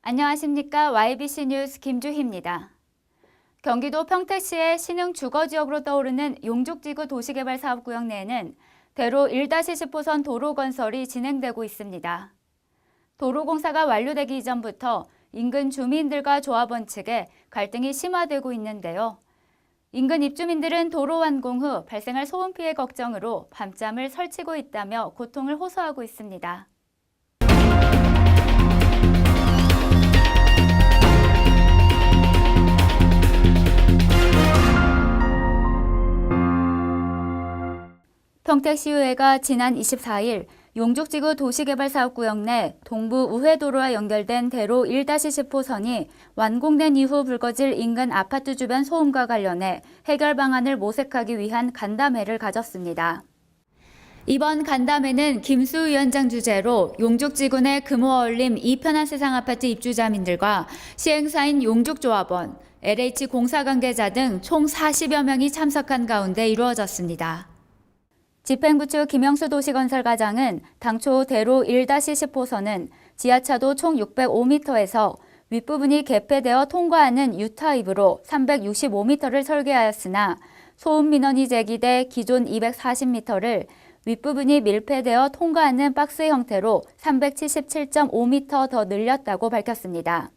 안녕하십니까. YBC 뉴스 김주희입니다. 경기도 평택시의 신흥 주거지역으로 떠오르는 용족지구 도시개발사업구역 내에는 대로 1-10호선 도로 건설이 진행되고 있습니다. 도로공사가 완료되기 이전부터 인근 주민들과 조합원 측에 갈등이 심화되고 있는데요. 인근 입주민들은 도로 완공 후 발생할 소음 피해 걱정으로 밤잠을 설치고 있다며 고통을 호소하고 있습니다. 평택시의회가 지난 24일 용족지구 도시개발사업구역 내 동부 우회도로와 연결된 대로 1-10호선이 완공된 이후 불거질 인근 아파트 주변 소음과 관련해 해결 방안을 모색하기 위한 간담회를 가졌습니다. 이번 간담회는 김수 위원장 주재로 용족지구 내 금호어울림 이편한 세상 아파트 입주자민들과 시행사인 용족조합원, LH공사 관계자 등 총 40여 명이 참석한 가운데 이루어졌습니다. 집행부 측 김영수 도시건설과장은 당초 대로 1-10호선은 지하차도 총 605m에서 윗부분이 개폐되어 통과하는 U타입으로 365m를 설계하였으나 소음 민원이 제기돼 기존 240m를 윗부분이 밀폐되어 통과하는 박스 형태로 377.5m 더 늘렸다고 밝혔습니다.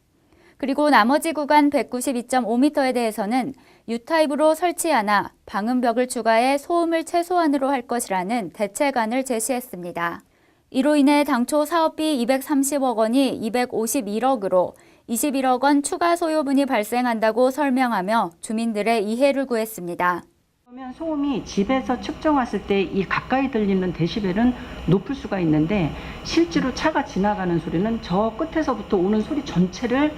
그리고 나머지 구간 192.5m에 대해서는 U타입으로 설치하나 방음벽을 추가해 소음을 최소한으로 할 것이라는 대책안을 제시했습니다. 이로 인해 당초 사업비 230억 원이 251억으로 21억 원 추가 소요분이 발생한다고 설명하며 주민들의 이해를 구했습니다. 그러면 소음이 집에서 측정했을 때 이 가까이 들리는 데시벨은 높을 수가 있는데 실제로 차가 지나가는 소리는 저 끝에서부터 오는 소리 전체를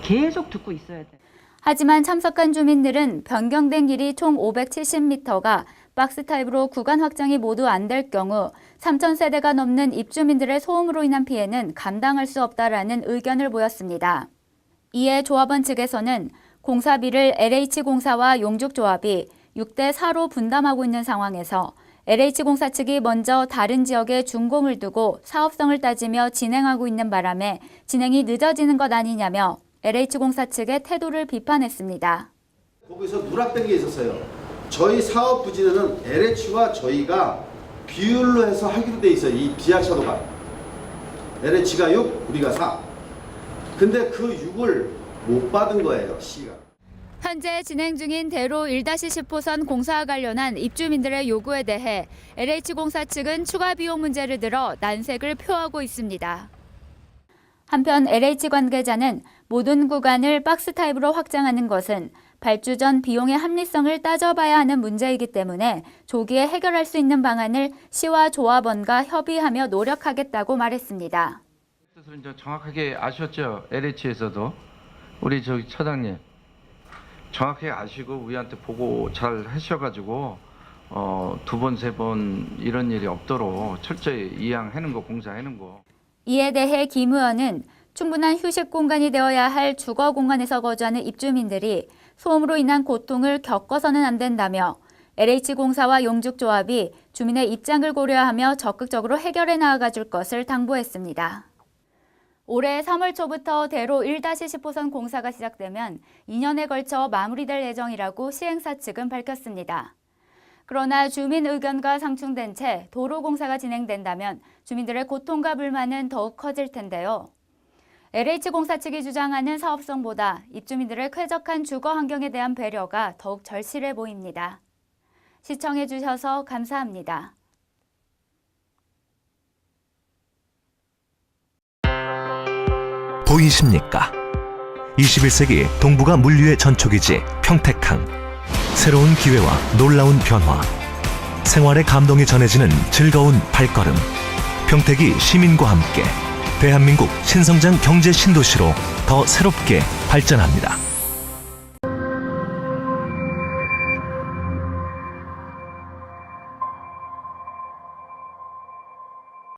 계속 듣고 있어야 돼요. 하지만 참석한 주민들은 변경된 길이 총 570m가 박스 타입으로 구간 확장이 모두 안 될 경우 3,000세대가 넘는 입주민들의 소음으로 인한 피해는 감당할 수 없다라는 의견을 보였습니다. 이에 조합원 측에서는 공사비를 LH공사와 용족조합이 6대4로 분담하고 있는 상황에서 LH공사 측이 먼저 다른 지역에 준공을 두고 사업성을 따지며 진행하고 있는 바람에 진행이 늦어지는 것 아니냐며 LH공사 측의 태도를 비판했습니다. 거기서 누락된 게 있었어요. 저희 사업 부지는 LH와 저희가 비율로 해서 하기로 돼 있어요. 이 지하차도가. LH가 6, 우리가 4. 근데 그 6을 못 받은 거예요, 시가. 현재 진행 중인 대로 1-10호선 공사와 관련한 입주민들의 요구에 대해 LH공사 측은 추가 비용 문제를 들어 난색을 표하고 있습니다. 한편 LH 관계자는 모든 구간을 박스 타입으로 확장하는 것은 발주 전 비용의 합리성을 따져봐야 하는 문제이기 때문에 조기에 해결할 수 있는 방안을 시와 조합원과 협의하며 노력하겠다고 말했습니다. 이제 정확하게 아셨죠? LH에서도 우리 저기 처장님 정확하게 아시고 우리한테 보고 잘 하셔가지고 두 번, 세 번 이런 일이 없도록 철저히 이양하는 거, 공사하는 거. 이에 대해 김 의원은 충분한 휴식 공간이 되어야 할 주거 공간에서 거주하는 입주민들이 소음으로 인한 고통을 겪어서는 안 된다며 LH공사와 용족조합이 주민의 입장을 고려하며 적극적으로 해결해 나아가줄 것을 당부했습니다. 올해 3월 초부터 대로 1-10호선 공사가 시작되면 2년에 걸쳐 마무리될 예정이라고 시행사 측은 밝혔습니다. 그러나 주민 의견과 상충된 채 도로 공사가 진행된다면 주민들의 고통과 불만은 더욱 커질 텐데요. LH공사 측이 주장하는 사업성보다 입주민들의 쾌적한 주거 환경에 대한 배려가 더욱 절실해 보입니다. 시청해 주셔서 감사합니다. 보이십니까? 21세기 동북아 물류의 전초기지 평택항. 새로운 기회와 놀라운 변화, 생활의 감동이 전해지는 즐거운 발걸음. 평택이 시민과 함께 대한민국 신성장 경제 신도시로 더 새롭게 발전합니다.